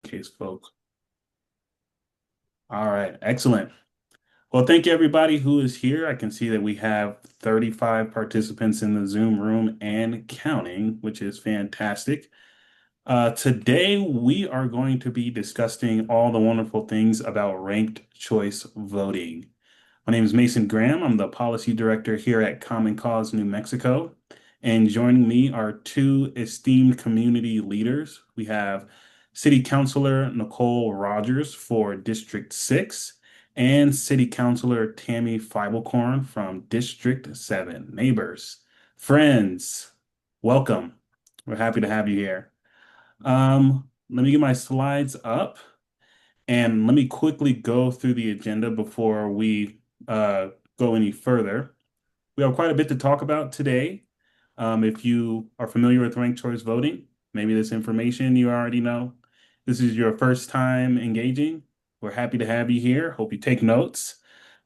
case, folks. All right, excellent. Well, thank you everybody who is here. I can see that we have 35 participants in the Zoom room and counting, which is fantastic. Today, we are going to be discussing all the wonderful things about ranked choice voting. My name is Mason Graham. I'm the policy director here at Common Cause New Mexico. And joining me are two esteemed community leaders. We have City Councilor Nichole Rogers for District 6 and City Councilor Tammy Fiebelkorn from District 7. Neighbors, friends, welcome. We're happy to have you here. Let me get my slides up and let me quickly go through the agenda before we go any further. We have quite a bit to talk about today. If you are familiar with ranked choice voting, maybe this information you already know. This is your first time engaging. We're happy to have you here. Hope you take notes.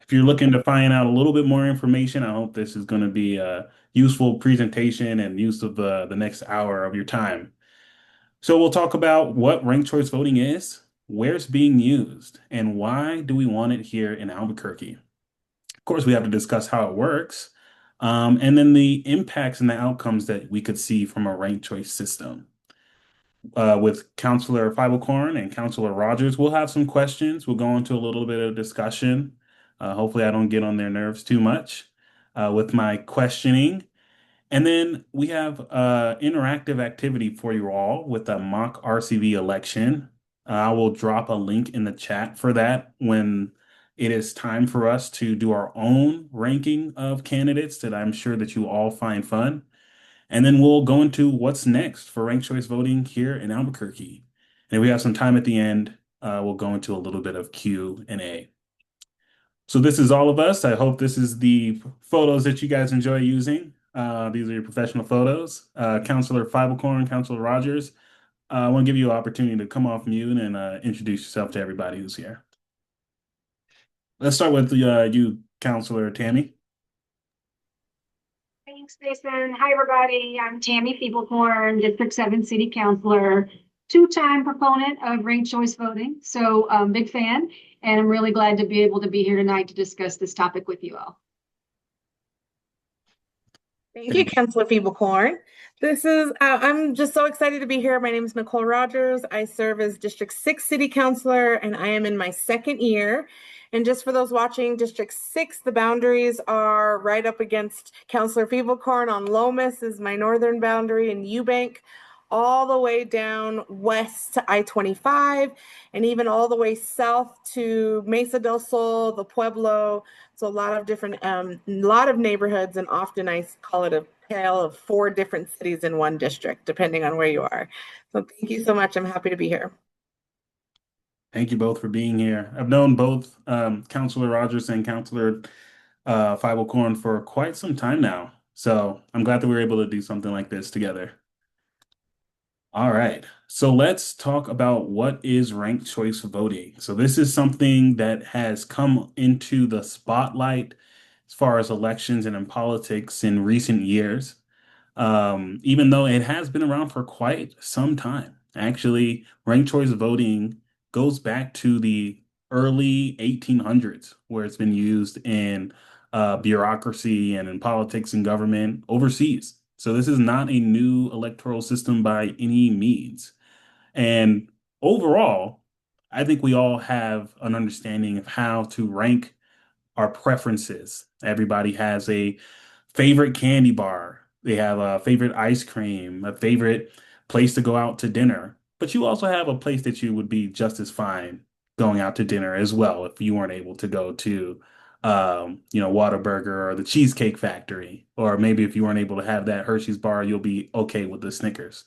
If you're looking to find out a little bit more information, I hope this is going to be a useful presentation and use of the next hour of your time. So we'll talk about what ranked choice voting is, where it's being used, and why do we want it here in Albuquerque. Of course, we have to discuss how it works, and then the impacts and the outcomes that we could see from a ranked choice system. With Councilor Fiebelkorn and Councilor Rogers, we'll have some questions. We'll go into a little bit of discussion. Hopefully, I don't get on their nerves too much with my questioning. And then we have interactive activity for you all with a mock RCV election. I will drop a link in the chat for that when it is time for us to do our own ranking of candidates that I'm sure that you all find fun. And then we'll go into what's next for ranked choice voting here in Albuquerque. And if we have some time at the end, we'll go into a little bit of Q&A. So this is all of us. I hope this is the photos that you guys enjoy using. These are your professional photos. Councilor Fiebelkorn, Councilor Rogers, I want to give you an opportunity to come off mute and introduce yourself to everybody who's here. Let's start with you, Councilor Tammy. Thanks, Jason. Hi, everybody. I'm Tammy Fiebelkorn, District 7 City Councilor, two-time proponent of ranked choice voting. So big fan, and I'm really glad to be able to be here tonight to discuss this topic with you all. Thank you, Councilor Fiebelkorn. I'm just so excited to be here. My name is Nichole Rogers. I serve as District 6 City Councilor, and I am in my second year. And just for those watching, District 6, the boundaries are right up against Councilor Fiebelkorn on Lomas is my northern boundary, and Eubank all the way down west to I-25, and even all the way south to Mesa del Sol, the Pueblo. So a lot of different, lot of neighborhoods, and often I call it a tale of 4 different cities in one district, depending on where you are. So thank you so much. I'm happy to be here. Thank you both for being here. I've known both Councilor Rogers and Councilor Fiebelkorn for quite some time now. So I'm glad that we were able to do something like this together. All right, so let's talk about what is ranked choice voting. So this is something that has come into the spotlight as far as elections and in politics in recent years, even though it has been around for quite some time. Actually, ranked choice voting goes back to the early 1800s, where it's been used in bureaucracy and in politics and government overseas. So this is not a new electoral system by any means. And overall, I think we all have an understanding of how to rank our preferences. Everybody has a favorite candy bar. They have a favorite ice cream, a favorite place to go out to dinner. But you also have a place that you would be just as fine going out to dinner as well if you weren't able to go to Whataburger or the Cheesecake Factory. Or maybe if you weren't able to have that Hershey's bar, you'll be okay with the Snickers.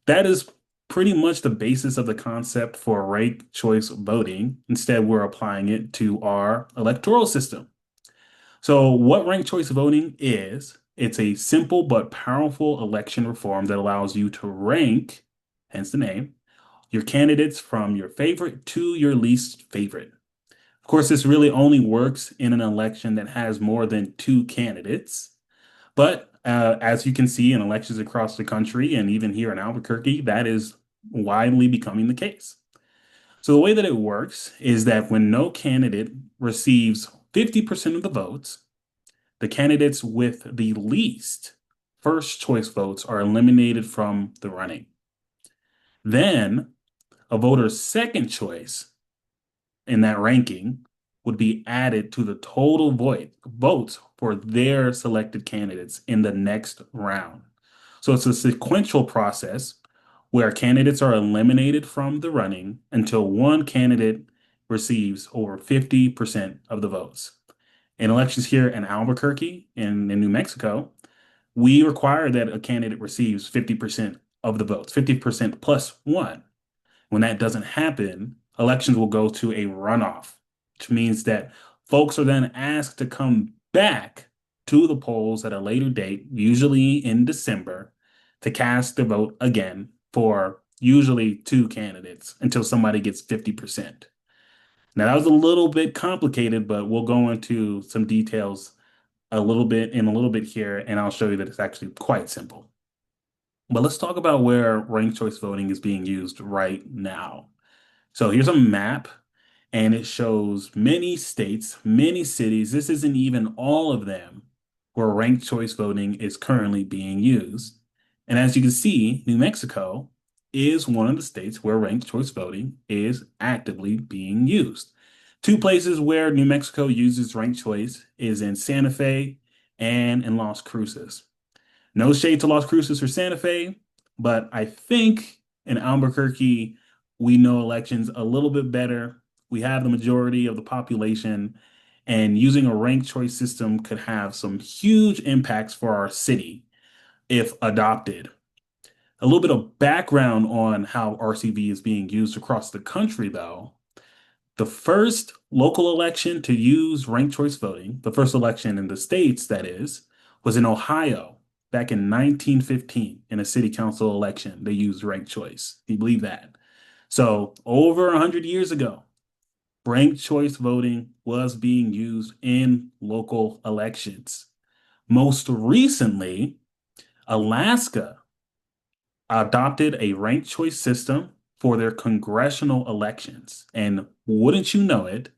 That is pretty much the basis of the concept for ranked choice voting. Instead, we're applying it to our electoral system. So, what ranked choice voting is, it's a simple but powerful election reform that allows you to rank, hence the name, your candidates from your favorite to your least favorite. Of course, this really only works in an election that has more than 2 candidates. But as you can see in elections across the country and even here in Albuquerque, that is widely becoming the case. So the way that it works is that when no candidate receives 50% of the votes, the candidates with the least first choice votes are eliminated from the running. Then a voter's second choice in that ranking would be added to the total votes for their selected candidates in the next round. So it's a sequential process where candidates are eliminated from the running until one candidate receives over 50% of the votes. In elections here in Albuquerque in New Mexico, we require that a candidate receives 50% of the votes, 50% plus one. When that doesn't happen, elections will go to a runoff, which means that folks are then asked to come back to the polls at a later date, usually in December, to cast their vote again for usually two candidates until somebody gets 50%. Now, that was a little bit complicated, but we'll go into some details a little bit here, and I'll show you that it's actually quite simple. But let's talk about where ranked choice voting is being used right now. So here's a map, and it shows many states, many cities. This isn't even all of them where ranked choice voting is currently being used. And as you can see, New Mexico is one of the states where ranked choice voting is actively being used. Two places where New Mexico uses ranked choice is in Santa Fe and in Las Cruces. No shade to Las Cruces or Santa Fe, but I think in Albuquerque, we know elections a little bit better. We have the majority of the population, and using a ranked choice system could have some huge impacts for our city if adopted. A little bit of background on how RCV is being used across the country, though. The first local election to use ranked choice voting, the first election in the States, that is, was in Ohio back in 1915 in a city council election. They used ranked choice. Do you believe that? So, over 100 years ago, ranked choice voting was being used in local elections. Most recently, Alaska adopted a ranked choice system for their congressional elections. And wouldn't you know it,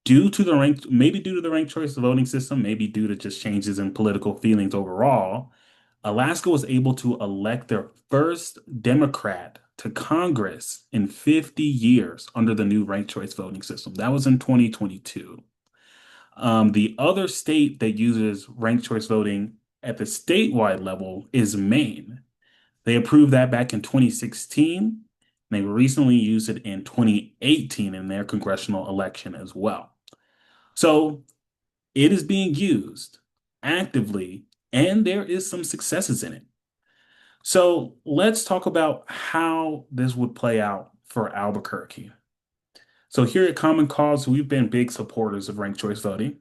maybe due to the ranked choice voting system, maybe due to just changes in political feelings overall, Alaska was able to elect their first Democrat to Congress in 50 years under the new ranked choice voting system. That was in 2022. The other state that uses ranked choice voting at the statewide level is Maine. They approved that back in 2016. They recently used it in 2018 in their congressional election as well. So it is being used actively, and there is some successes in it. So let's talk about how this would play out for Albuquerque. So here at Common Cause, we've been big supporters of ranked choice voting.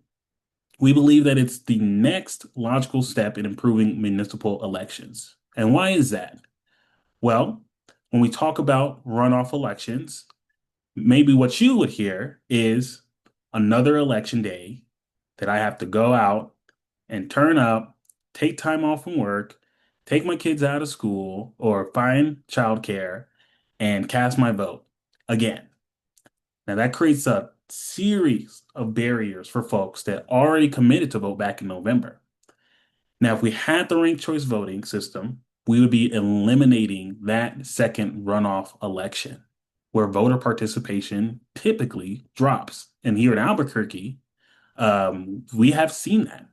We believe that it's the next logical step in improving municipal elections. And why is that? Well, when we talk about runoff elections, maybe what you would hear is another election day that I have to go out and turn up, take time off from work, take my kids out of school, or find childcare and cast my vote again. Now, that creates a series of barriers for folks that already committed to vote back in November. Now, if we had the ranked choice voting system, we would be eliminating that second runoff election where voter participation typically drops. And here in Albuquerque, we have seen that.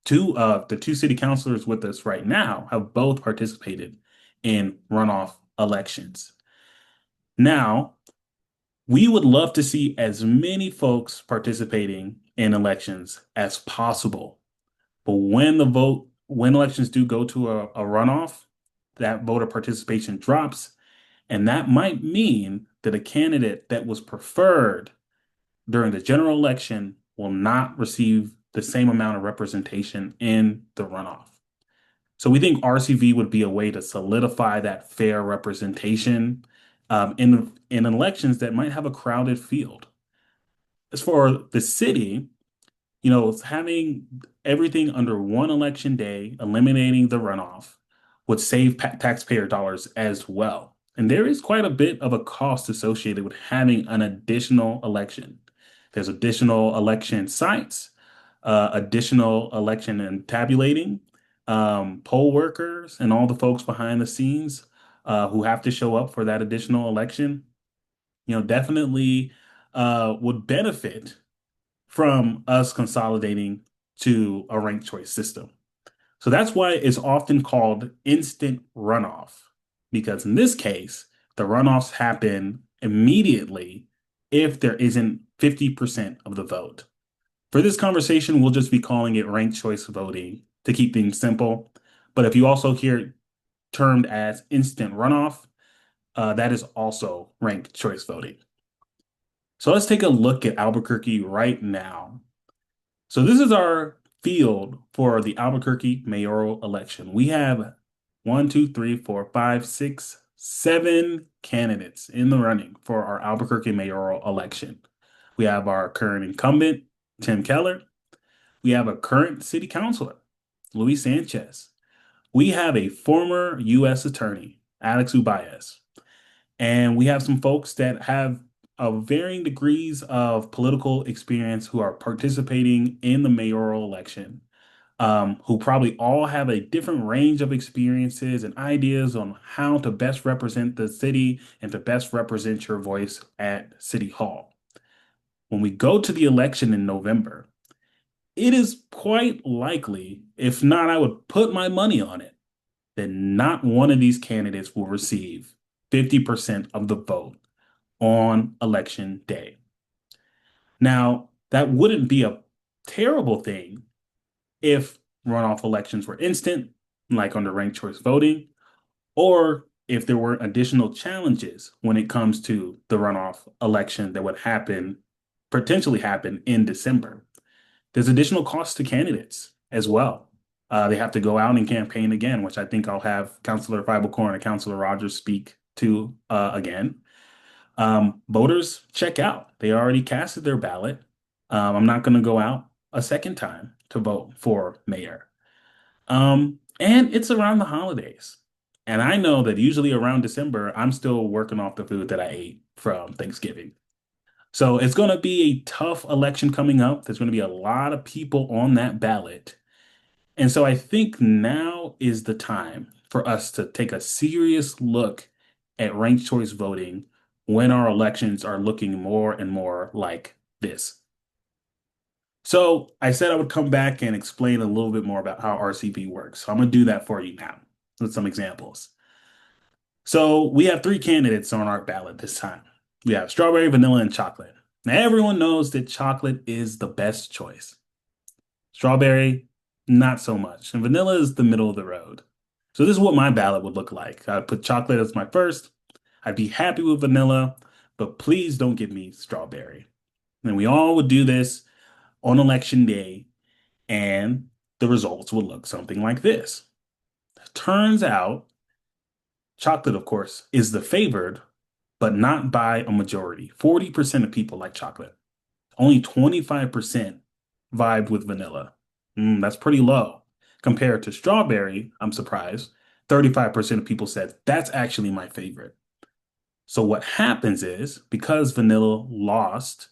The two city councilors with us right now have both participated in runoff elections. Now, we would love to see as many folks participating in elections as possible. But when elections do go to a runoff, that voter participation drops. And that might mean that a candidate that was preferred during the general election will not receive the same amount of representation in the runoff. So we think RCV would be a way to solidify that fair representation in elections that might have a crowded field. As for the city, having everything under one election day, eliminating the runoff, would save taxpayer dollars as well. And there is quite a bit of a cost associated with having an additional election. There's additional election sites, additional election and tabulating, poll workers, and all the folks behind the scenes who have to show up for that additional election. Definitely would benefit from us consolidating to a ranked choice system. So that's why it's often called instant runoff, because in this case, the runoffs happen immediately if there isn't 50% of the vote. For this conversation, we'll just be calling it ranked choice voting to keep things simple. But if you also hear it termed as instant runoff, that is also ranked choice voting. So let's take a look at Albuquerque right now. So this is our field for the Albuquerque mayoral election. We have 7 candidates in the running for our Albuquerque mayoral election. We have our current incumbent, Tim Keller. We have a current city councilor, Luis Sanchez. We have a former U.S. attorney, Alex Ubaez. And we have some folks that have varying degrees of political experience who are participating in the mayoral election, who probably all have a different range of experiences and ideas on how to best represent the city and to best represent your voice at City Hall. When we go to the election in November, it is quite likely, if not, I would put my money on it, that not one of these candidates will receive 50% of the vote on election day. Now, that wouldn't be a terrible thing if runoff elections were instant, like under ranked choice voting, or if there were additional challenges when it comes to the runoff election that would potentially happen in December. There's additional costs to candidates as well. They have to go out and campaign again, which I think I'll have Councilor Fiebelkorn and Councilor Rogers speak to again. Voters check out. They already casted their ballot. I'm not going to go out a second time to vote for mayor. And it's around the holidays. And I know that usually around December, I'm still working off the food that I ate from Thanksgiving. So it's going to be a tough election coming up. There's going to be a lot of people on that ballot. And so I think now is the time for us to take a serious look at ranked choice voting when our elections are looking more and more like this. So I said I would come back and explain a little bit more about how RCV works. So I'm going to do that for you now with some examples. So we have three candidates on our ballot this time. We have strawberry, vanilla, and chocolate. Now everyone knows that chocolate is the best choice. Strawberry, not so much. And vanilla is the middle of the road. So this is what my ballot would look like. I'd put chocolate as my first. I'd be happy with vanilla, but please don't give me strawberry. And we all would do this on election day, and the results would look something like this. Turns out, chocolate, of course, is the favored, but not by a majority. 40% of people like chocolate. Only 25% vibed with vanilla. That's pretty low. Compared to strawberry, I'm surprised. 35% of people said that's actually my favorite. So what happens is, because vanilla lost,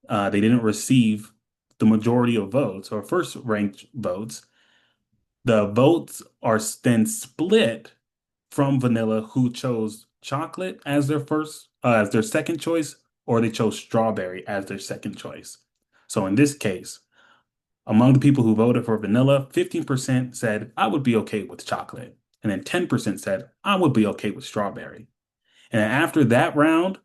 they didn't receive the majority of votes or first ranked votes. The votes are then split from vanilla who chose chocolate as as their second choice, or they chose strawberry as their second choice. So in this case, among the people who voted for vanilla, 15% said, I would be okay with chocolate. And then 10% said, I would be okay with strawberry. And after that round,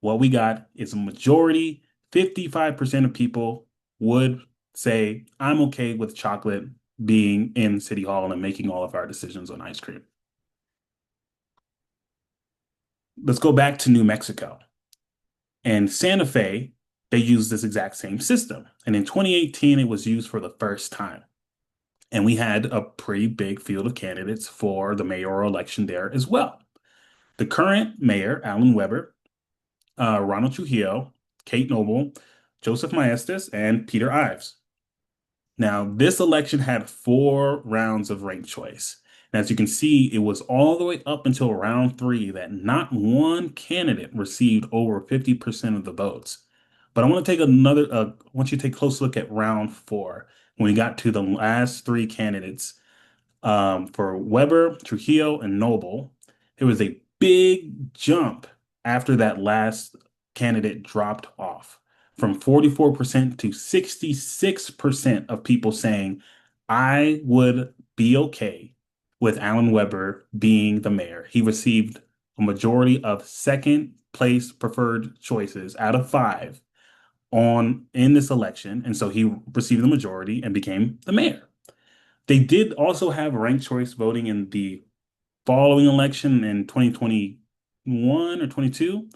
what we got is a majority, 55% of people would say, I'm okay with chocolate being in City Hall and making all of our decisions on ice cream. Let's go back to New Mexico. And Santa Fe, they used this exact same system. And in 2018, it was used for the first time. And we had a pretty big field of candidates for the mayoral election there as well. The current mayor, Alan Weber, Ronald Trujillo, Kate Noble, Joseph Maestas, and Peter Ives. Now, this election had 4 rounds of ranked choice. And as you can see, it was all the way up until round three that not one candidate received over 50% of the votes. But I want you to take a close look at round four when we got to the last three candidates for Weber, Trujillo, and Noble. There was a big jump after that last candidate dropped off from 44% to 66% of people saying, I would be okay with Alan Weber being the mayor. He received a majority of second place preferred choices out of five on in this election, and so he received the majority and became the mayor. They did also have ranked choice voting in the following election in 2021 or 22,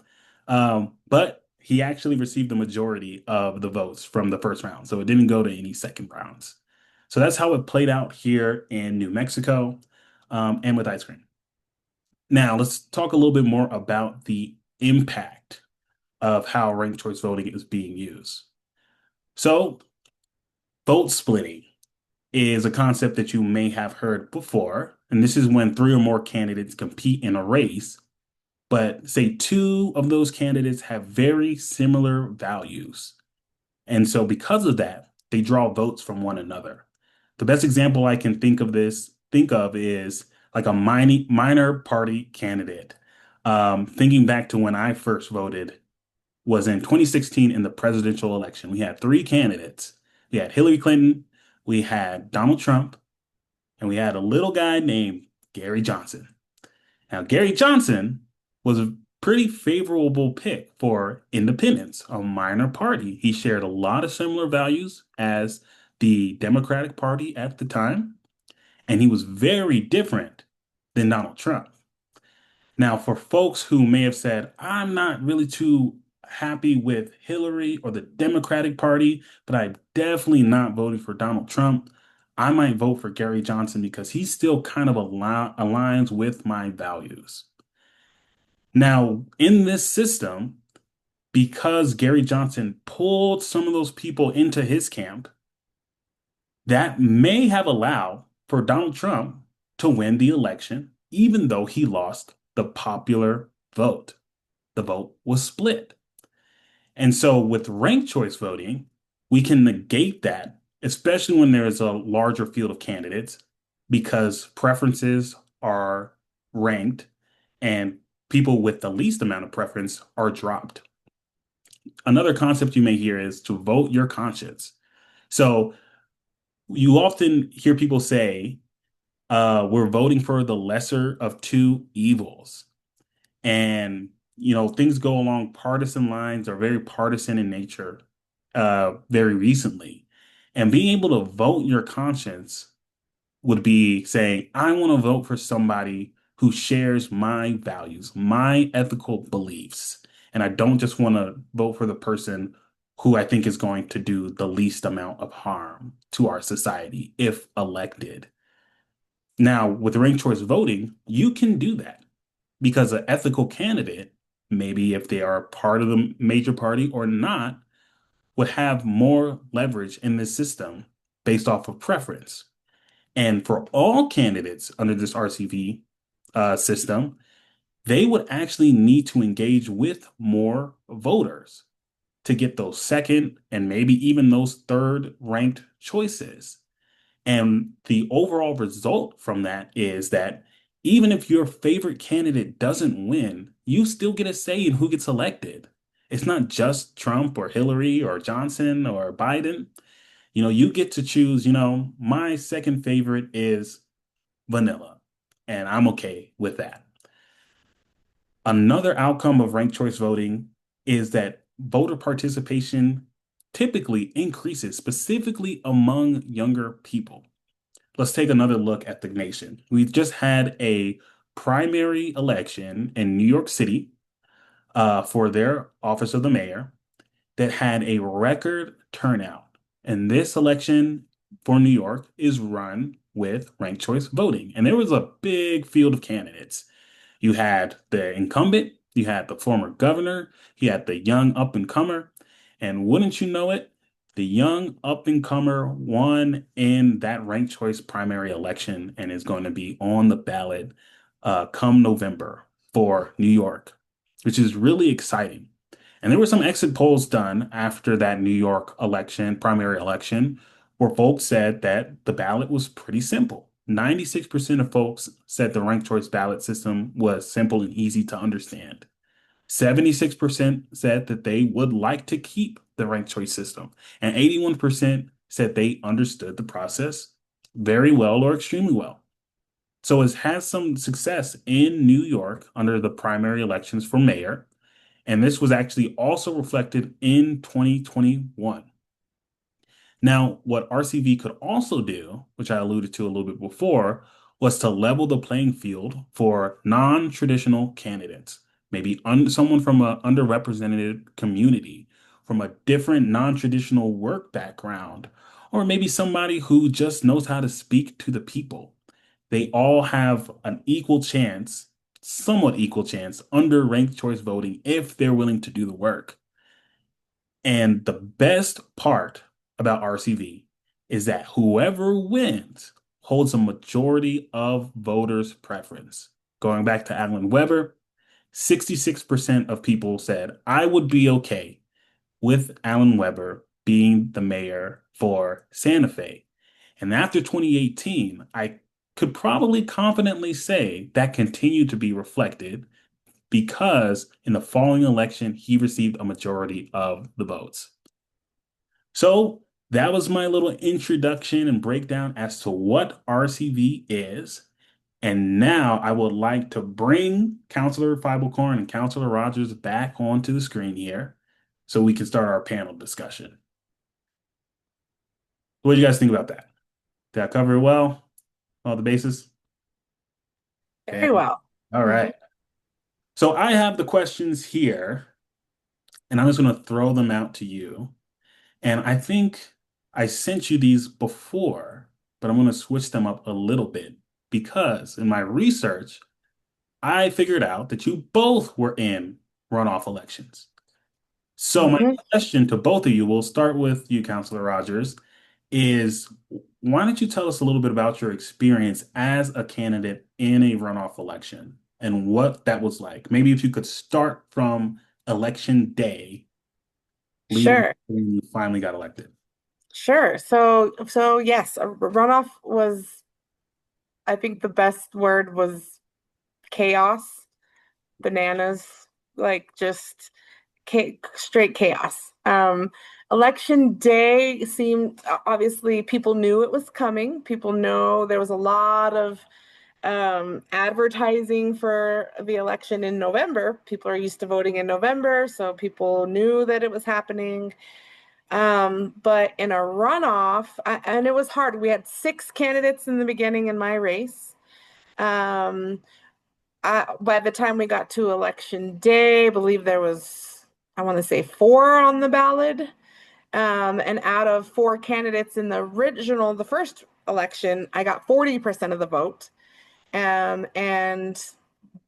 but he actually received the majority of the votes from the first round, so it didn't go to any second rounds. So that's how it played out here in New Mexico, and with ice cream. Now, let's talk a little bit more about the impact of how ranked choice voting is being used. So, vote splitting is a concept that you may have heard before. And this is when three or more candidates compete in a race, but say two of those candidates have very similar values. And so because of that, they draw votes from one another. The best example I can think of is like a minor party candidate. Thinking back to when I first voted was in 2016 in the presidential election. We had three candidates. We had Hillary Clinton, we had Donald Trump, and we had a little guy named Gary Johnson. Now, Gary Johnson was a pretty favorable pick for independents, a minor party. He shared a lot of similar values as the Democratic Party at the time, and he was very different than Donald Trump. Now, for folks who may have said, I'm not really too happy with Hillary or the Democratic Party, but I'm definitely not voting for Donald Trump, I might vote for Gary Johnson because he still kind of aligns with my values. Now, in this system, because Gary Johnson pulled some of those people into his camp, that may have allowed for Donald Trump to win the election, even though he lost the popular vote. The vote was split. And so with ranked choice voting, we can negate that, especially when there is a larger field of candidates, because preferences are ranked and people with the least amount of preference are dropped. Another concept you may hear is to vote your conscience. So you often hear people say, we're voting for the lesser of two evils. And, things go along partisan lines are very partisan in nature, very recently. And being able to vote your conscience would be saying, I want to vote for somebody who shares my values, my ethical beliefs. And I don't just want to vote for the person who I think is going to do the least amount of harm to our society if elected. Now, with ranked choice voting, you can do that because an ethical candidate, maybe if they are part of the major party or not, would have more leverage in this system based off of preference. And for all candidates under this RCV system, they would actually need to engage with more voters to get those second and maybe even those third ranked choices. And the overall result from that is that even if your favorite candidate doesn't win, you still get a say in who gets elected. It's not just Trump or Hillary or Johnson or Biden. You get to choose, my second favorite is vanilla, and I'm okay with that. Another outcome of ranked choice voting is that voter participation typically increases, specifically among younger people. Let's take another look at the nation. We've just had a primary election in New York City for their office of the mayor that had a record turnout. And this election for New York is run with ranked choice voting. And there was a big field of candidates. You had the incumbent, you had the former governor, you had the young up and comer, and wouldn't you know it, The young up-and-comer won in that ranked choice primary election and is going to be on the ballot come November for New York, which is really exciting. And there were some exit polls done after that New York election, primary election, where folks said that the ballot was pretty simple. 96% of folks said the ranked choice ballot system was simple and easy to understand. 76% said that they would like to keep the ranked choice system, and 81% said they understood the process very well or extremely well. So it has some success in New York under the primary elections for mayor, and this was actually also reflected in 2021. Now, what RCV could also do, which I alluded to a little bit before, was to level the playing field for non-traditional candidates, maybe someone from an underrepresented community, from a different non-traditional work background, or maybe somebody who just knows how to speak to the people. They all have an equal chance, somewhat equal chance, under ranked choice voting if they're willing to do the work. And the best part about RCV is that whoever wins holds a majority of voters' preference. Going back to Alan Weber, 66% of people said, I would be okay with Alan Weber being the mayor for Santa Fe. And after 2018, I could probably confidently say that continued to be reflected because in the following election, he received a majority of the votes. So that was my little introduction and breakdown as to what RCV is. And now I would like to bring Councilor Fiebelkorn and Councilor Rogers back onto the screen here so we can start our panel discussion. What do you guys think about that? Did I cover it well? All the bases? Very And well. all right. So I have the questions here, and I'm just going to throw them out to you. And I think I sent you these before, but I'm going to switch them up a little bit because in my research, I figured out that you both were in runoff elections. So my Mhm. question to both of you, we'll start with you, Councilor Rogers, is why don't you tell us a little bit about your experience as a candidate in a runoff election and what that was like? Maybe if you could start from election day, leading Sure. when you finally got elected. Sure. So yes, a runoff was, I think the best word was chaos, bananas, like just straight chaos. Election day seemed, obviously people knew it was coming. People know there was a lot of advertising for the election in November. People are used to voting in November, so people knew that it was happening. But in a runoff, and it was hard. We had six candidates in the beginning in my race. Um, by the time we got to election day, I believe there was, I want to say, four on the ballot. And out of four candidates in the first election, I got 40% of the vote. And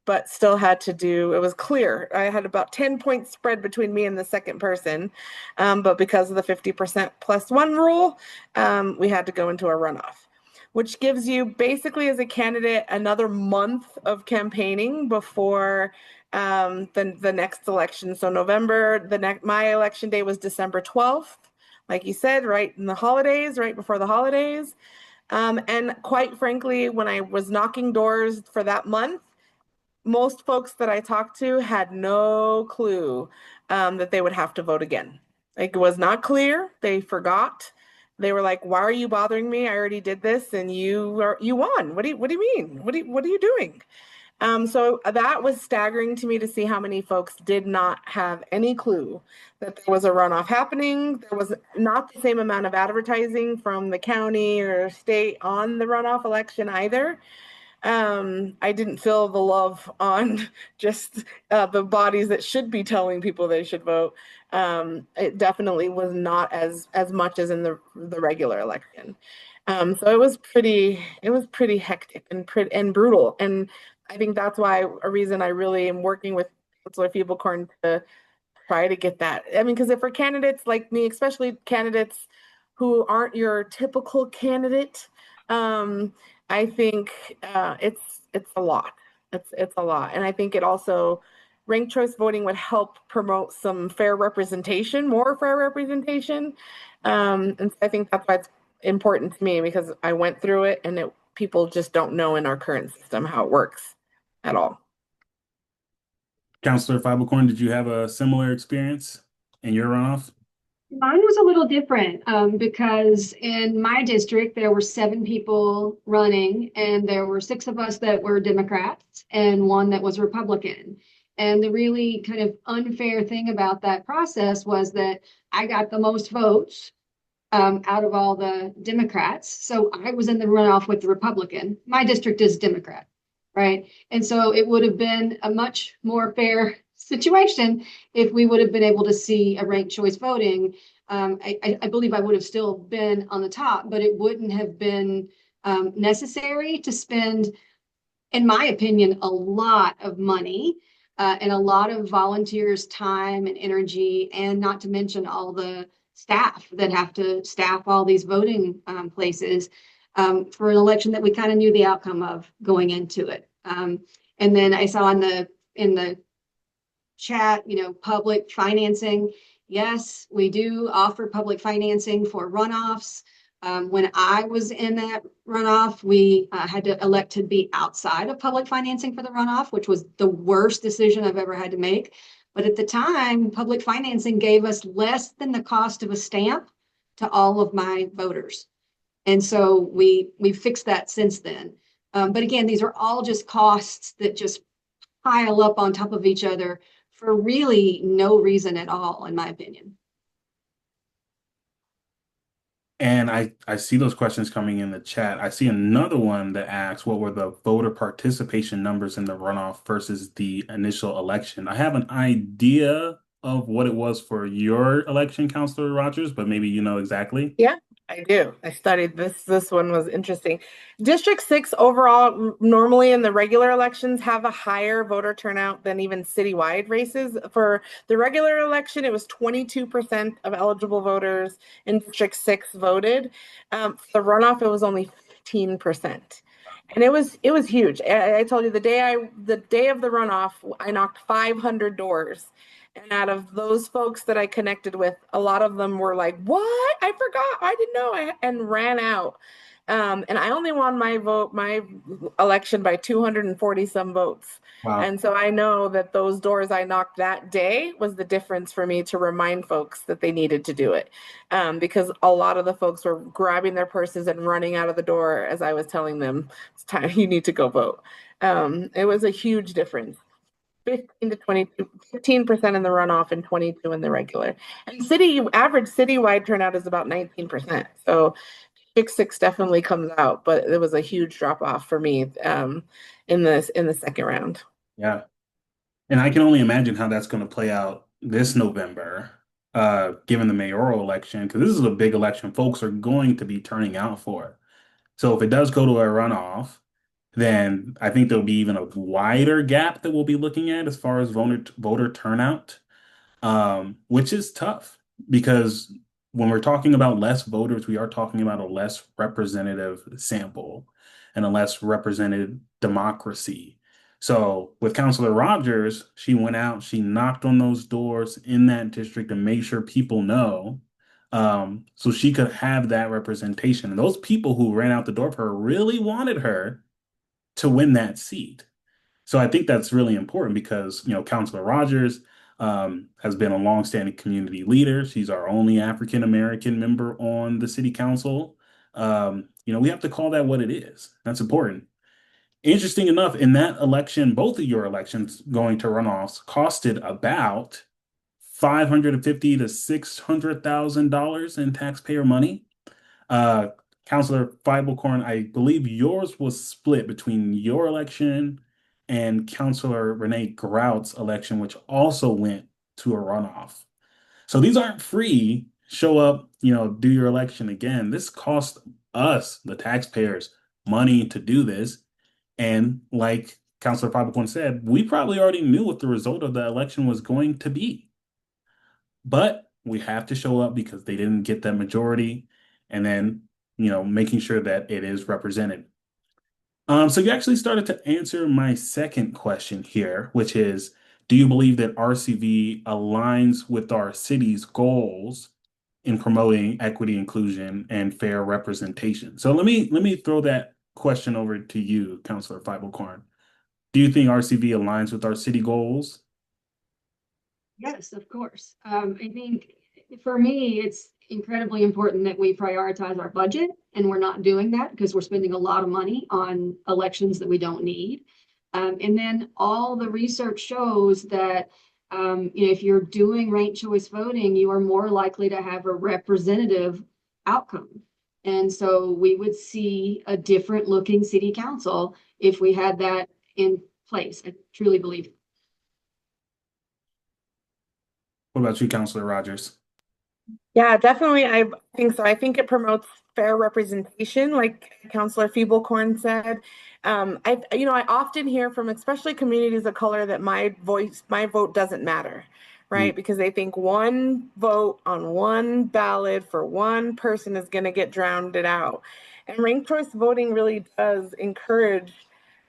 but still had to do, it was clear. I had about 10 points spread between me and the second person. But because of the 50% plus one rule, we had to go into a runoff, which gives you basically as a candidate another month of campaigning before the next election. So November, my election day was December 12th, like you said, right in the holidays, right before the holidays. And quite frankly, when I was knocking doors for that month, most folks that I talked to had no clue that they would have to vote again. Like it was not clear. They forgot. They were like, "Why are you bothering me? I already did this, and you won. What do you mean? What are you doing?" So that was staggering to me to see how many folks did not have any clue that there was a runoff happening. There was not the same amount of advertising from the county or state on the runoff election either. I didn't feel the love on just the bodies that should be telling people they should vote. It definitely was not as much as in the regular election. So it was pretty hectic and brutal. And I think that's why a reason I really am working with Councilor Fiebelkorn to try to get that. I mean, because if for candidates like me, especially candidates who aren't your typical candidate, um, I think it's a lot. It's a lot, and I think it also ranked choice voting would help promote some fair representation, more fair representation. And so I think that's why it's important to me because I went through it, and people just don't know in our current system how it works at all. Counselor Fiebelkorn, did you have a similar experience in your runoff? Mine was a little different because in my district, there were 7 people running, and there were 6 of us that were Democrats and one that was Republican. And the really kind of unfair thing about that process was that I got the most votes out of all the Democrats. So I was in the runoff with the Republican. My district is Democrat, right? And so it would have been a much more fair situation if we would have been able to see a ranked choice voting. I believe I would have still been on the top, but it wouldn't have been necessary to spend, in my opinion, a lot of money and a lot of volunteers' time and energy, and not to mention all the staff that have to staff all these voting places for an election that we kind of knew the outcome of going into it. And then I saw in the chat, public financing. Yes, we do offer public financing for runoffs. When I was in that runoff, we had to elect to be outside of public financing for the runoff, which was the worst decision I've ever had to make. But at the time, public financing gave us less than the cost of a stamp to all of my voters. And so we fixed that since then. But again, these are all just costs that just pile up on top of each other for really no reason at all, in my opinion. And I see those questions coming in the chat. I see another one that asks, what were the voter participation numbers in the runoff versus the initial election? I have an idea of what it was for your election, Counselor Rogers, but maybe you know exactly. Yeah, I do. I studied this. This one was interesting. District 6 overall, normally in the regular elections, have a higher voter turnout than even citywide races. For the regular election, it was 22% of eligible voters in District 6 voted. For the runoff, it was only 15%. And it was huge. I told you the day of the runoff, I knocked 500 doors. And out of those folks that I connected with, a lot of them were like, "What? I forgot. I didn't know." And ran out. And I only won my election by 240 some votes. Wow. And so I know that those doors I knocked that day was the difference for me to remind folks that they needed to do it. Because a lot of the folks were grabbing their purses and running out of the door as I was telling them, it's time, you need to go vote. It was a huge difference. 15 to 22, 15% in the runoff and 22 in the regular. And average citywide turnout is about 19%. So District 6 definitely comes out, but it was a huge drop off for me in the second round. Yeah. And I can only imagine how that's going to play out this November, given the mayoral election, because this is a big election folks are going to be turning out for. So if it does go to a runoff, then I think there'll be even a wider gap that we'll be looking at as far as voter turnout, which is tough because when we're talking about less voters, we are talking about a less representative sample and a less represented democracy. So with Councilor Rogers, she went out, she knocked on those doors in that district and made sure people know, so she could have that representation. And those people who ran out the door for her really wanted her to win that seat. So I think that's really important because, Councilor Rogers has been a longstanding community leader. She's our only African American member on the city council. We have to call that what it is. That's important. Interesting enough, in that election, both of your elections going to runoffs costed about 550 to $600,000 in taxpayer money. Uh, Councilor Fiebelkorn, I believe yours was split between your election and Councilor Renee Grout's election, which also went to a runoff. So these aren't free. Show up, do your election again. This cost us, the taxpayers, money to do this. And like Councilor Fiebelkorn said, we probably already knew what the result of the election was going to be. but we have to show up because they didn't get that majority, and then, making sure that it is represented. So you actually started to answer my second question here, which is, do you believe that RCV aligns with our city's goals in promoting equity, inclusion, and fair representation? So let me throw that question over to you, Councilor Fiebelkorn. Do you think RCV aligns with our city goals? Yes, of course. I think for me, it's incredibly important that we prioritize our budget, and we're not doing that because we're spending a lot of money on elections that we don't need. And then all the research shows that if you're doing ranked choice voting, you are more likely to have a representative outcome. And so we would see a different looking city council if we had that in place. I truly believe. What about you, Councilor Rogers? Yeah, definitely. I think so. I think it promotes fair representation, like Councilor Fiebelkorn said. I often hear from especially communities of color that my vote doesn't matter, Mm, right? Because they think one vote on one ballot for one person is going to get drowned it out. And ranked choice voting really does encourage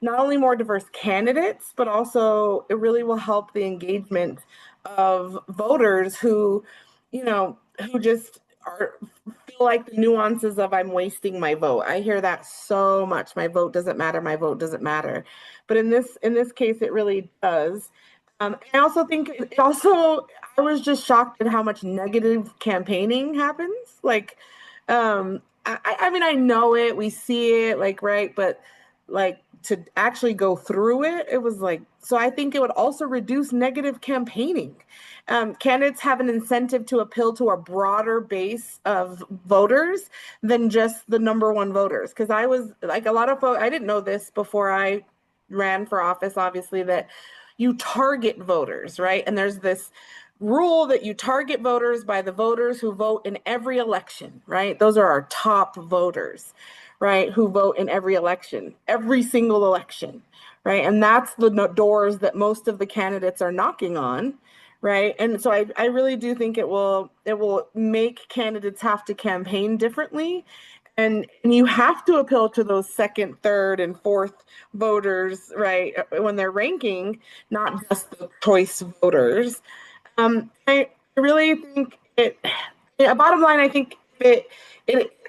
not only more diverse candidates, but also it really will help the engagement of voters who just feel like the nuances of I'm wasting my vote. I hear that so much. My vote doesn't matter. My vote doesn't matter. But in this case, it really does. I also think it also I was just shocked at how much negative campaigning happens. I mean, I know it, we see it, like, right, but like to actually go through it, it was like, so I think it would also reduce negative campaigning. Candidates have an incentive to appeal to a broader base of voters than just the number one voters. Because I was like a lot of folks, I didn't know this before I ran for office, obviously, that you target voters, right? And there's this rule that you target voters by the voters who vote in every election, right? Those are our top voters, right? Who vote in every election, every single election, right? And that's the doors that most of the candidates are knocking on, right? And so I really do think it will make candidates have to campaign differently. And you have to appeal to those second, third, and fourth voters, right? When they're ranking, not just the choice voters. I really think yeah, bottom line, I think it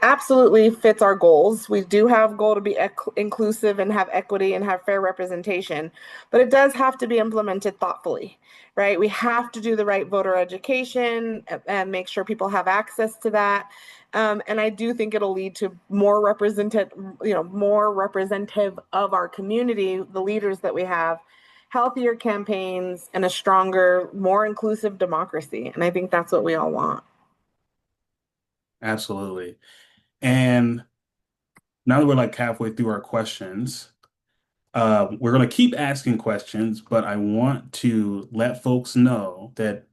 absolutely fits our goals. We do have goal to be inclusive and have equity and have fair representation, but it does have to be implemented thoughtfully, right? We have to do the right voter education and make sure people have access to that. And I do think it'll lead to more representative of our community, the leaders that we have, healthier campaigns, and a stronger, more inclusive democracy. And I think that's what we all want. absolutely. And now that we're like halfway through our questions, we're going to keep asking questions, but I want to let folks know that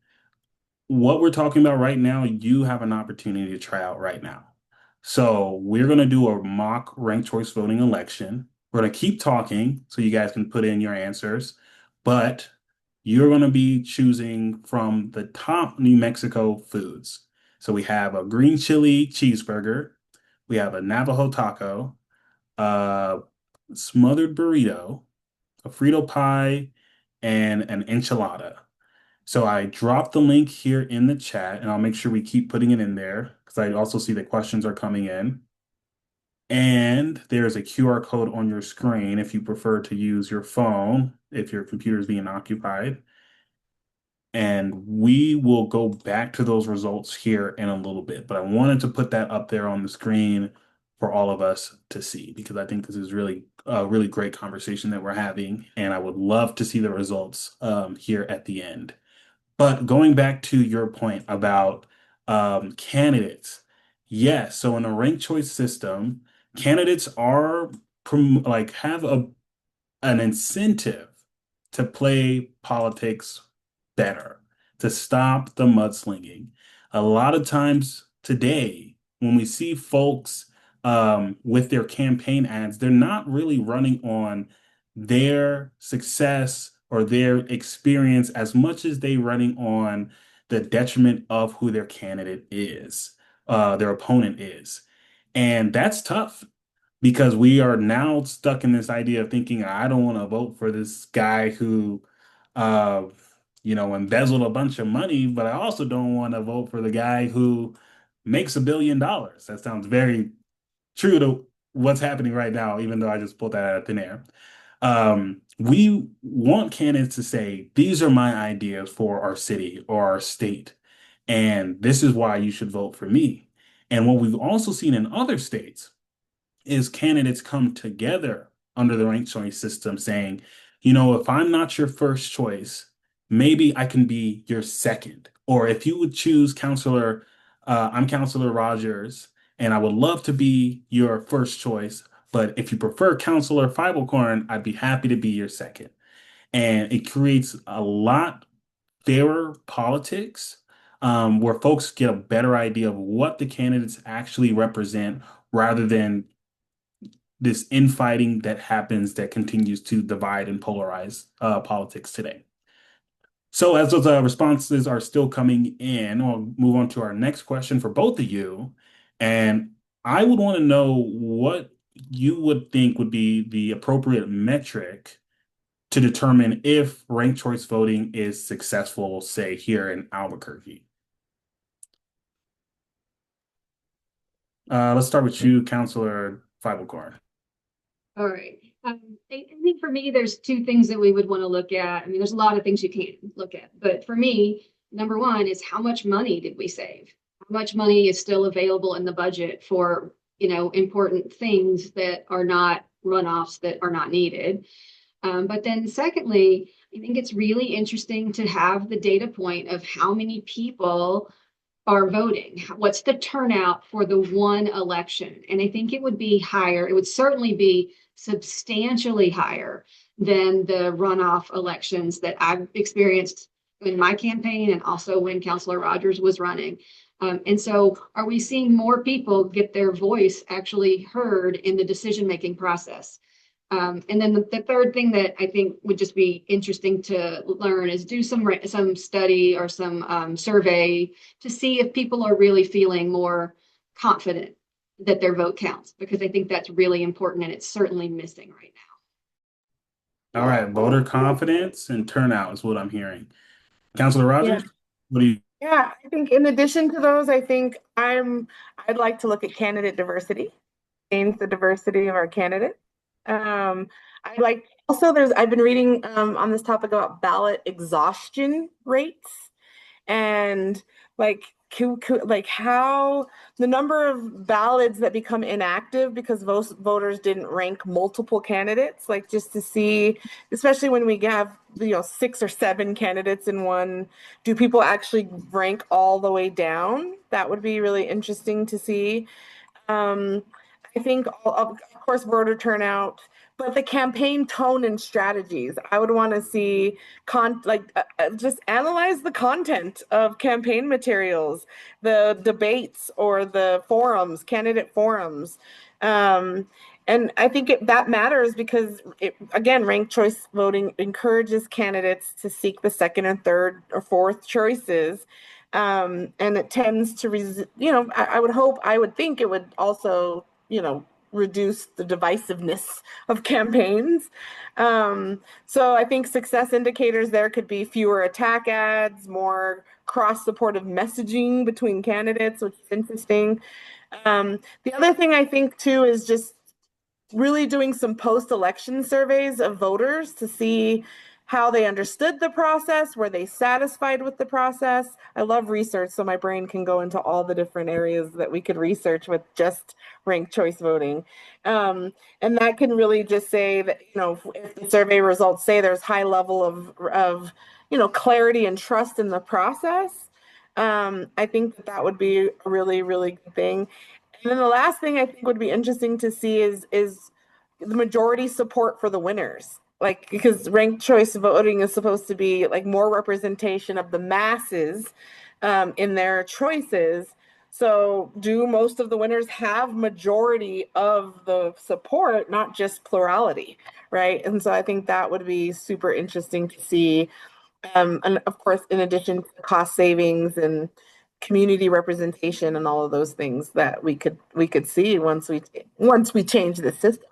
what we're talking about right now, you have an opportunity to try out right now. So we're going to do a mock ranked choice voting election. We're going to keep talking so you guys can put in your answers, but you're going to be choosing from the top New Mexico foods. So we have a green chili cheeseburger, we have a Navajo taco, a smothered burrito, a Frito pie, and an enchilada. So I dropped the link here in the chat, and I'll make sure we keep putting it in there because I also see that questions are coming in. And there's a QR code on your screen if you prefer to use your phone, if your computer is being occupied. And we will go back to those results here in a little bit. But I wanted to put that up there on the screen for all of us to see because I think this is really a really great conversation that we're having. And I would love to see the results here at the end. But going back to your point about candidates, yes. So in a ranked choice system, candidates are like have an incentive to play politics better, to stop the mudslinging. A lot of times today, when we see folks with their campaign ads, they're not really running on their success or their experience as much as they running on the detriment of who their candidate is, their opponent is. And that's tough because we are now stuck in this idea of thinking, I don't want to vote for this guy who, uh, embezzled a bunch of money, but I also don't want to vote for the guy who makes $1 billion. That sounds very true to what's happening right now, even though I just pulled that out of thin air. We want candidates to say, these are my ideas for our city or our state, and this is why you should vote for me. And what we've also seen in other states is candidates come together under the ranked choice system saying, if I'm not your first choice, maybe I can be your second. Or if you would choose I'm Counselor Rogers, and I would love to be your first choice. But if you prefer Counselor Fiebelkorn, I'd be happy to be your second. And it creates a lot fairer politics, where folks get a better idea of what the candidates actually represent rather than this infighting that happens that continues to divide and polarize politics today. So as those responses are still coming in, we'll move on to our next question for both of you. And I would want to know what you would think would be the appropriate metric to determine if ranked choice voting is successful, say, here in Albuquerque. Let's start with you, Counselor Fiebelkorn. All right. I think for me, there's two things that we would want to look at. I mean, there's a lot of things you can look at, but for me, number one is how much money did we save? How much money is still available in the budget for, important things that are not runoffs that are not needed? But then secondly, I think it's really interesting to have the data point of how many people are voting. What's the turnout for the one election? And I think it would be higher. It would certainly be substantially higher than the runoff elections that I've experienced in my campaign and also when Councilor Rogers was running. And so are we seeing more people get their voice actually heard in the decision-making process? And then the third thing that I think would just be interesting to learn is do some study or some survey to see if people are really feeling more confident that their vote counts, because I think that's really important and it's certainly missing right All right, voter confidence and turnout is what I'm hearing. Counselor Yeah. Rogers, what do you? Yeah, I think in addition to those, I think I'd like to look at candidate diversity, change the diversity of our candidates. I like also I've been reading on this topic about ballot exhaustion rates and like like how the number of ballots that become inactive because most voters didn't rank multiple candidates, like just to see, especially when we have 6 or 7 candidates in one, do people actually rank all the way down? That would be really interesting to see. um, I think, of course, voter turnout, but the campaign tone and strategies. I would want to see just analyze the content of campaign materials, the debates or the forums, candidate forums. Um, and I think that matters because, again, ranked choice voting encourages candidates to seek the second and third or fourth choices. And it tends to, I would think it would also, reduce the divisiveness of campaigns. So I think success indicators there could be fewer attack ads, more cross-supportive messaging between candidates, which is interesting. The other thing I think too is just really doing some post-election surveys of voters to see how they understood the process, were they satisfied with the process. I love research, so my brain can go into all the different areas that we could research with just ranked choice voting. And that can really just say that, if the survey results say there's high level of clarity and trust in the process, I think that would be a really, really good thing. And then the last thing I think would be interesting to see is the majority support for the winners. Like, because ranked choice voting is supposed to be like more representation of the masses in their choices. So do most of the winners have majority of the support, not just plurality, right? And so I think that would be super interesting to see. And of course, in addition to cost savings and community representation and all of those things that we could see once we change the system.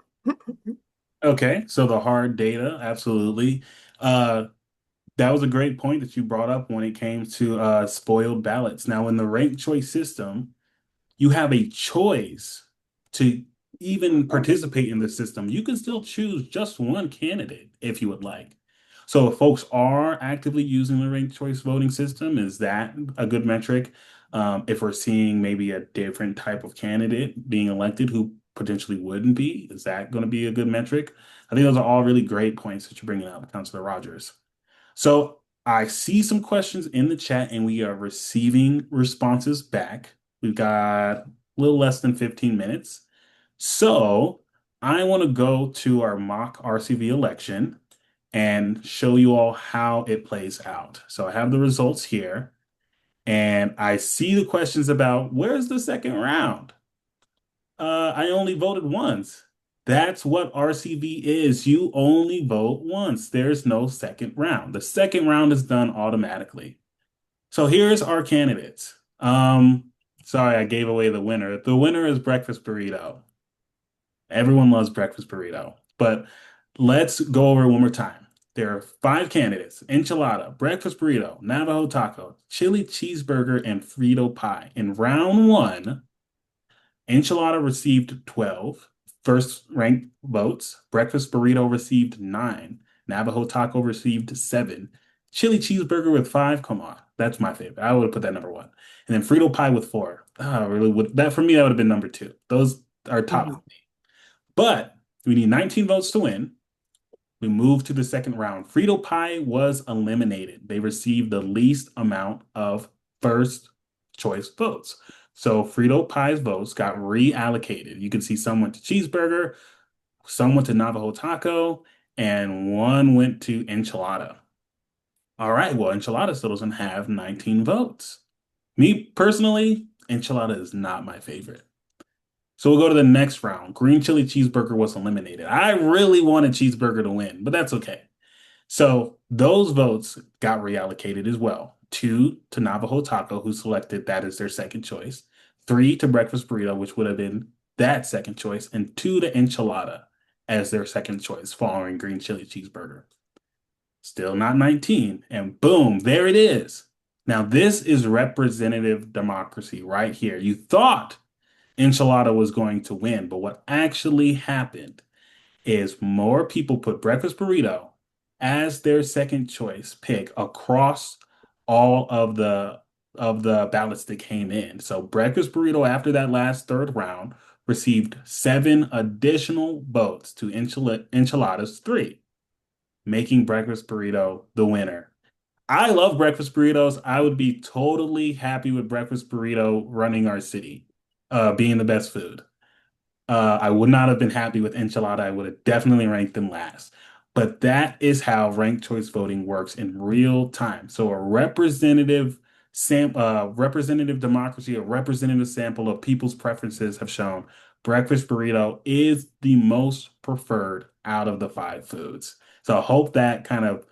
Okay, so the hard data, absolutely. Uh, that was a great point that you brought up when it came to spoiled ballots. Now, in the ranked choice system, you have a choice to even participate in the system. You can still choose just one candidate if you would like. So if folks are actively using the ranked choice voting system, is that a good metric? If we're seeing maybe a different type of candidate being elected who potentially wouldn't be, is that going to be a good metric? I think those are all really great points that you're bringing up, Councilor Rogers. So I see some questions in the chat and we are receiving responses back. We've got a little less than 15 minutes. So I want to go to our mock RCV election and show you all how it plays out. So I have the results here and I see the questions about where's the second round? I only voted once. That's what RCV is. You only vote once. There's no second round. The second round is done automatically. So here's our candidates. Sorry, I gave away the winner. The winner is breakfast burrito. Everyone loves breakfast burrito. But let's go over it one more time. There are five candidates: enchilada, breakfast burrito, Navajo taco, chili cheeseburger, and Frito pie. In round one, enchilada received 12 first ranked votes. Breakfast burrito received 9. Navajo taco received 7. Chili cheeseburger with 5. Come on. That's my favorite. I would have put that number one. And then Frito pie with 4. I really would. That for me, that would have been number two. Those are top. Mhm. But we need 19 votes to win. We move to the second round. Frito pie was eliminated. They received the least amount of first choice votes. So Frito pie's votes got reallocated. You can see some went to cheeseburger, some went to Navajo taco, and one went to enchilada. All right, well, enchilada still doesn't have 19 votes. Me personally, enchilada is not my favorite. So we'll go to the next round. Green chili cheeseburger was eliminated. I really wanted cheeseburger to win, but that's okay. So those votes got reallocated as well. 2 to Navajo Taco, who selected that as their second choice. 3 to Breakfast Burrito, which would have been that second choice. And 2 to Enchilada as their second choice, following Green Chili Cheeseburger. Still not 19. And boom, there it is. Now, this is representative democracy right here. You thought Enchilada was going to win, but what actually happened is more people put breakfast burrito as their second choice pick across all of the ballots that came in. So breakfast burrito after that last third round received 7 additional votes to enchiladas 3, making breakfast burrito the winner. I love breakfast burritos. I would be totally happy with breakfast burrito running our city, being the best food. I would not have been happy with enchilada. I would have definitely ranked them last. But that is how ranked choice voting works in real time. So representative democracy, a representative sample of people's preferences have shown breakfast burrito is the most preferred out of the 5 foods. So I hope that kind of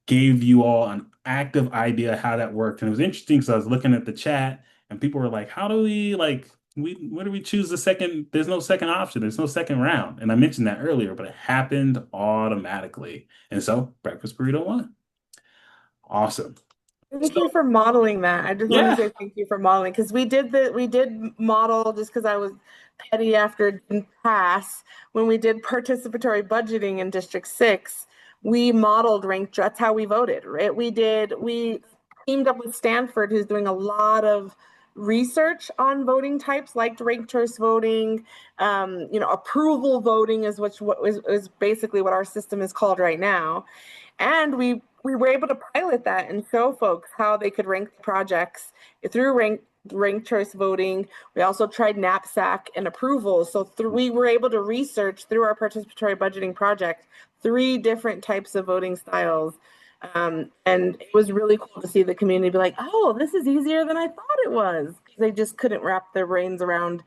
gave you all an active idea how that worked. And it was interesting because I was looking at the chat and people were like, how do we like where do we choose the second? There's no second option, there's no second round. And I mentioned that earlier, but it happened automatically. And so breakfast burrito won. Awesome. Thank you So for modeling that. I just want to yeah. say thank you for modeling because we did model just because I was petty after it didn't pass. When we did participatory budgeting in District 6, we modeled ranked, that's how we voted, right? We teamed up with Stanford, who's doing a lot of research on voting types like ranked choice voting. Approval voting is what is basically what our system is called right now. And we were able to pilot that and show folks how they could rank the projects through ranked choice voting. We also tried knapsack and approval. So we were able to research through our participatory budgeting project 3 different types of voting styles. And it was really cool to see the community be like, oh, this is easier than I thought it was. They just couldn't wrap their brains around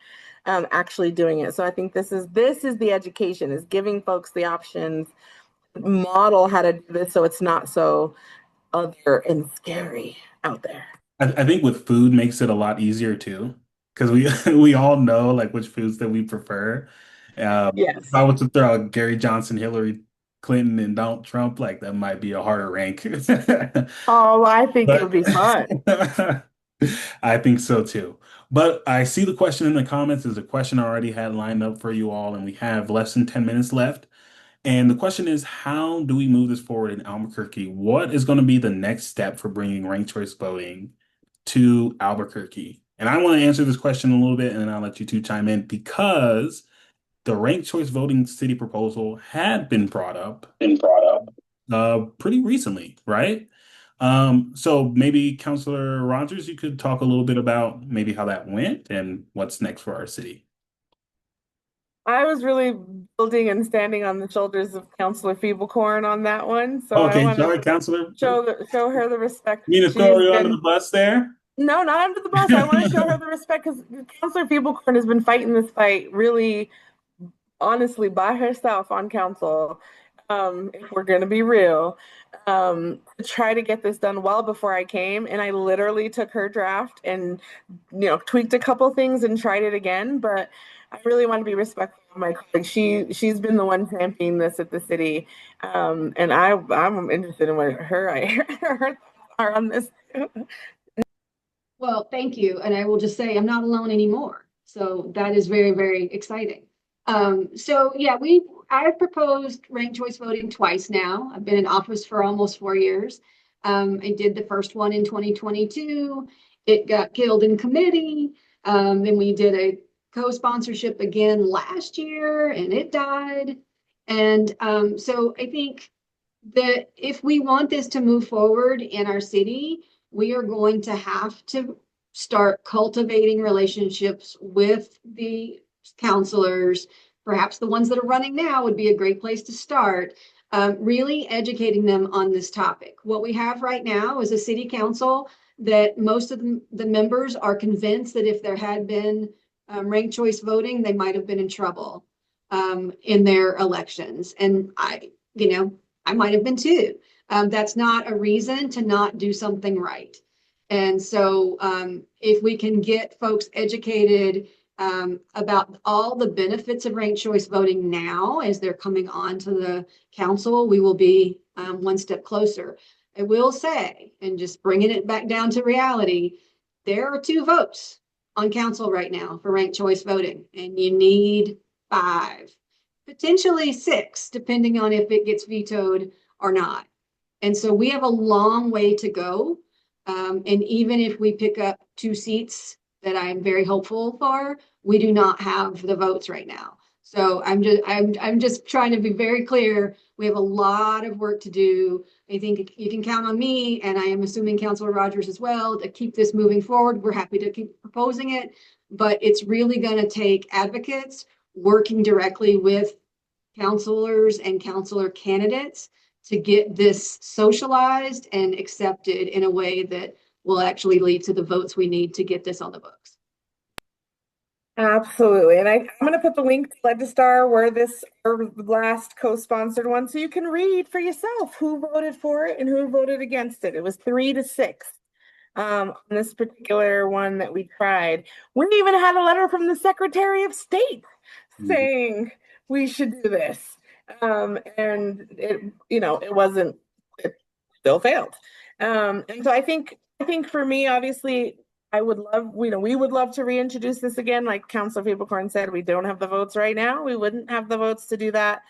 actually doing it. So I think this is the education, is giving folks the options, model how to do this so it's not so other and scary out there. I think with food makes it a lot easier too, because we we all know like which foods that we prefer. If Yes. I was to throw out Gary Johnson, Hillary Clinton, and Donald Trump, like that might be a harder rank. Oh, I think it would But be fun. I think so too. But I see the question in the comments. There's a question I already had lined up for you all, and we have less than 10 minutes left. And the question is, how do we move this forward in Albuquerque? What is going to be the next step for bringing ranked choice voting to Albuquerque? And I want to answer this question a little bit, and then I'll let you two chime in because the ranked choice voting city proposal had been brought up pretty recently, right? So maybe Councilor Rogers, you could talk a little bit about maybe how that went and what's next for our city. I was really building and standing on the shoulders of Councilor Fiebelkorn on that one, so I Okay, want to sorry, Councilor. show her the respect Mean to throw she's you under the been. bus there? No, not under the bus. I want to show her the respect because Councilor Fiebelkorn has been fighting this fight really honestly by herself on council, if we're going to be real, to try to get this done well before I came. And I literally took her draft and, tweaked a couple things and tried it again. But I really want to be respectful of my colleague. She's been the one championing this at the city. And I'm interested in what her thoughts are on this. Well, thank you. And I will just say I'm not alone anymore. So that is very, very exciting. So yeah, I've proposed ranked choice voting twice now. I've been in office for almost 4 years. I did the first one in 2022. It got killed in committee. Then we did a co-sponsorship again last year and it died. And so I think that if we want this to move forward in our city, we are going to have to start cultivating relationships with the counselors. Perhaps the ones that are running now would be a great place to start. Really educating them on this topic. What we have right now is a city council that most of the members are convinced that if there had been ranked choice voting, they might have been in trouble in their elections. And I might have been too. That's not a reason to not do something right. And so if we can get folks educated about all the benefits of ranked choice voting now as they're coming on to the council, we will be one step closer. I will say, and just bringing it back down to reality, there are 2 votes on council right now for ranked choice voting, and you need 5, potentially 6, depending on if it gets vetoed or not. And so we have a long way to go. And even if we pick up 2 seats that I'm very hopeful for, we do not have the votes right now. So I'm just trying to be very clear. We have a lot of work to do. I think you can count on me, and I am assuming Councilor Rogers as well, to keep this moving forward. We're happy to keep proposing it, but it's really going to take advocates working directly with counselors and counselor candidates to get this socialized and accepted in a way that will actually lead to the votes we need to get this on the books. Absolutely. And I'm going to put the link to Legistar where this or the last co-sponsored one so you can read for yourself who voted for it and who voted against it. It was 3-6 on this particular one that we tried. We even had a letter from the Secretary of State Mhm. saying we should do this. And it wasn't, it still failed. And so I think for me, obviously, I would love, we would love to reintroduce this again. Like Councilor Fiebelkorn said, we don't have the votes right now. We wouldn't have the votes to do that.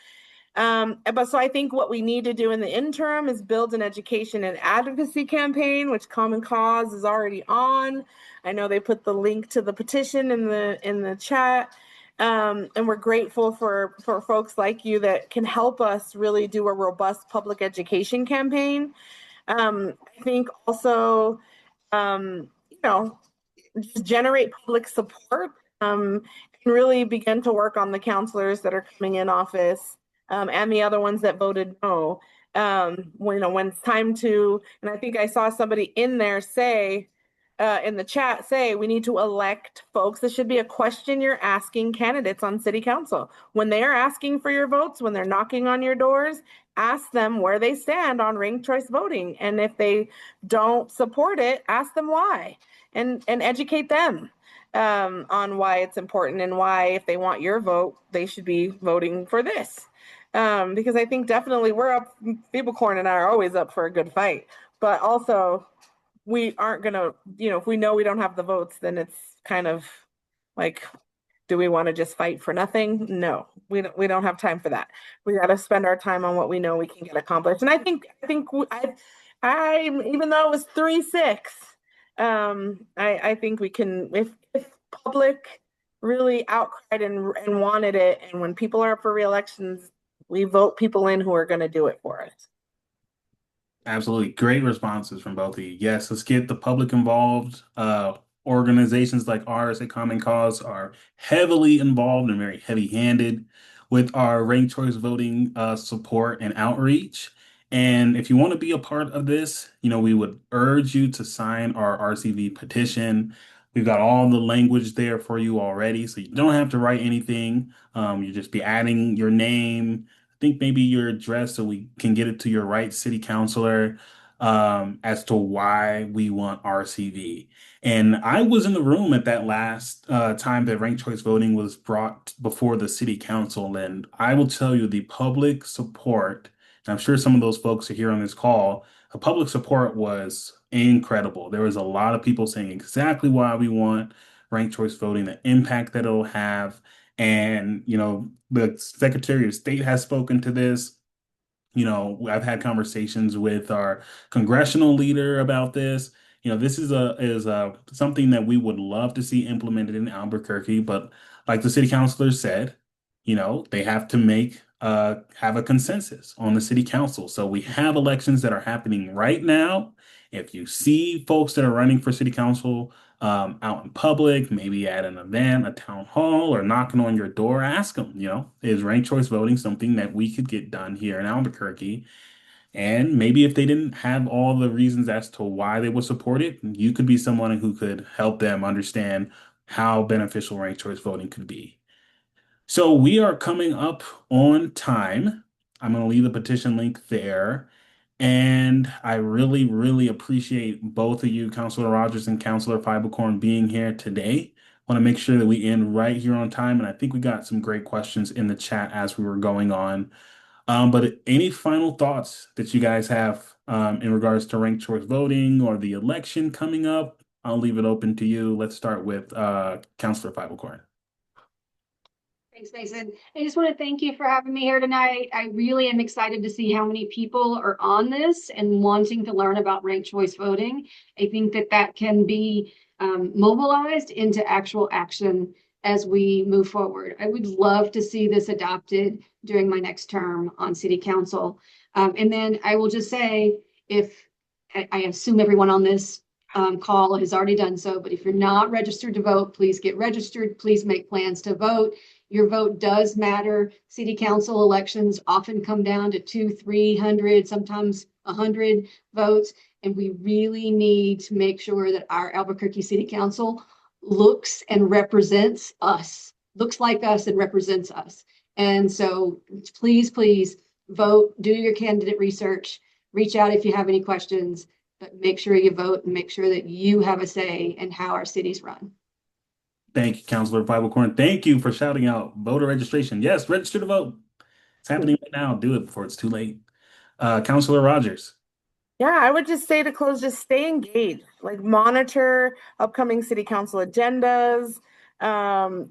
But so I think what we need to do in the interim is build an education and advocacy campaign, which Common Cause is already on. I know they put the link to the petition in the chat. And we're grateful for folks like you that can help us really do a robust public education campaign. I think also, just generate public support, and really begin to work on the counselors that are coming in office, and the other ones that voted no. When it's time to, and I think I saw somebody in there say, in the chat say we need to elect folks. This should be a question you're asking candidates on city council. When they are asking for your votes, when they're knocking on your doors, ask them where they stand on ranked choice voting. And if they don't support it, ask them why and educate them on why it's important and why, if they want your vote, they should be voting for this. Because I think definitely we're up, Fiebelkorn and I are always up for a good fight, but also we aren't gonna, if we know we don't have the votes, then it's kind of like, do we want to just fight for nothing? No, we don't have time for that. We got to spend our time on what we know we can get accomplished. And I even though it was 3-6, I think we can, if public really outcried and wanted it, and when people are up for reelections, we vote people in who are going to do it for us. Absolutely. Great responses from both of you. Yes, let's get the public involved. Organizations like ours at Common Cause are heavily involved and very heavy-handed with our ranked choice voting support and outreach. And if you want to be a part of this, we would urge you to sign our RCV petition. We've got all the language there for you already, so you don't have to write anything. You just be adding your name, think maybe your address so we can get it to your right city councilor as to why we want RCV. And I was in the room at that last time that ranked choice voting was brought before the city council. And I will tell you the public support, and I'm sure some of those folks are here on this call, the public support was incredible. There was a lot of people saying exactly why we want ranked choice voting, the impact that it'll have. And, the Secretary of State has spoken to this. I've had conversations with our congressional leader about this. This is something that we would love to see implemented in Albuquerque, but like the city councilor said, they have to have a consensus on the city council. So we have elections that are happening right now. If you see folks that are running for city council out in public, maybe at an event, a town hall, or knocking on your door, ask them, is ranked choice voting something that we could get done here in Albuquerque? And maybe if they didn't have all the reasons as to why they would support it, you could be someone who could help them understand how beneficial ranked choice voting could be. So we are coming up on time. I'm going to leave the petition link there. And I really, really appreciate both of you, Councilor Rogers and Councilor Fiebelkorn, being here today. Want to make sure that we end right here on time. And I think we got some great questions in the chat as we were going on. But any final thoughts that you guys have in regards to ranked choice voting or the election coming up? I'll leave it open to you. Let's start with Councilor Fiebelkorn. Thanks, Mason. I just want to thank you for having me here tonight. I really am excited to see how many people are on this and wanting to learn about ranked choice voting. I think that can be mobilized into actual action as we move forward. I would love to see this adopted during my next term on city council. And then I will just say, if I assume everyone on this call has already done so, but if you're not registered to vote, please get registered. Please make plans to vote. Your vote does matter. City council elections often come down to 200, 300, sometimes 100 votes. And we really need to make sure that our Albuquerque City Council looks and represents us, looks like us and represents us. And so please, please vote, do your candidate research, reach out if you have any questions, but make sure you vote and make sure that you have a say in how our cities run. Thank you, Councilor Fiebelkorn. Thank you for shouting out voter registration. Yes, register to vote. It's happening right now. Do it before it's too late. Councilor Rogers. Yeah, I would just say to close, just stay engaged, like monitor upcoming city council agendas,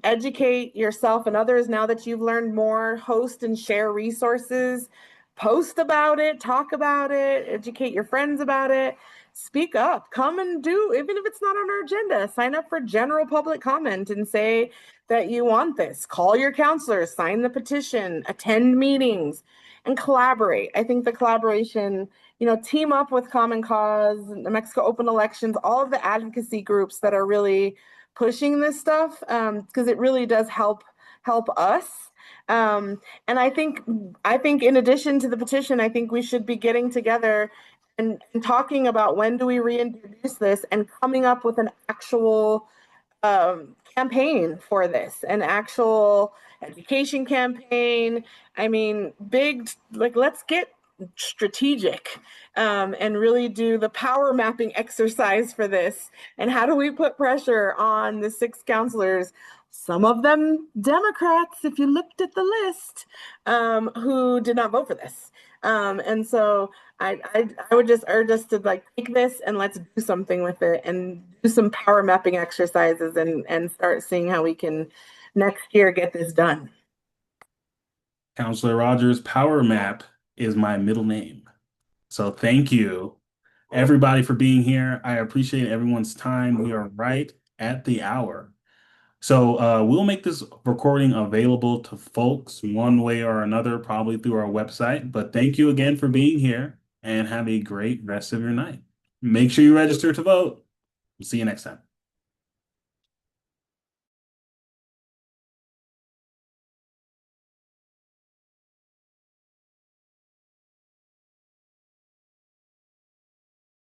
educate yourself and others now that you've learned more, host and share resources, post about it, talk about it, educate your friends about it, speak up, come and do, even if it's not on our agenda, sign up for general public comment and say that you want this, call your counselors, sign the petition, attend meetings, and collaborate. I think the collaboration, team up with Common Cause, New Mexico Open Elections, all of the advocacy groups that are really pushing this stuff, because it really does help us. And I think in addition to the petition, I think we should be getting together and talking about when do we reintroduce this and coming up with an actual campaign for this, an actual education campaign. I mean, big, like, let's get strategic and really do the power mapping exercise for this. And how do we put pressure on the 6 councilors? Some of them Democrats, if you looked at the list, who did not vote for this. And so I would just urge us to like take this and let's do something with it and do some power mapping exercises and start seeing how we can next year get this done. Counselor Rogers, Power Map is my middle name. So thank you, everybody, for being here. I appreciate everyone's time. We are right at the hour. So we'll make this recording available to folks one way or another, probably through our website. But thank you again for being here and have a great rest of your night. Make sure you register to vote. See you next time.